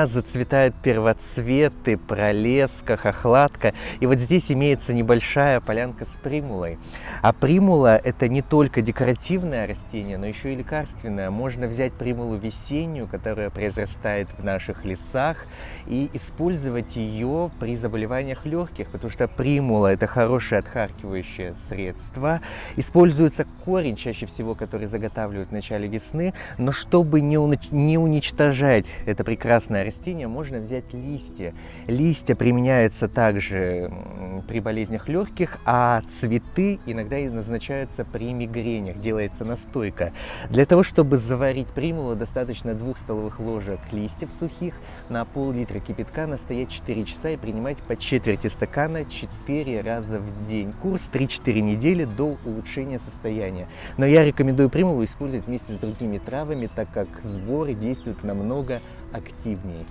Зацветают первоцветы, пролеска, хохлатка. И вот здесь имеется небольшая полянка с примулой. А примула — это не только декоративное растение, но еще и лекарственное. Можно взять примулу весеннюю, которая произрастает в наших лесах, и использовать ее при заболеваниях легких, потому что примула — это хорошее отхаркивающее средство. Используется корень, чаще всего, который заготавливают в начале весны, но чтобы не уничтожать это прекрасное растение, можно взять листья. Листья применяются также при болезнях легких, а цветы иногда и назначаются при мигренях, делается настойка. Для того, чтобы заварить примулу, достаточно 2 столовых ложек листьев сухих на пол-литра кипятка, настоять 4 часа и принимать по четверти стакана 4 раза в день. Курс 3-4 недели до улучшения состояния. Но я рекомендую примулу использовать вместе с другими травами, так как сборы действуют намного активнее.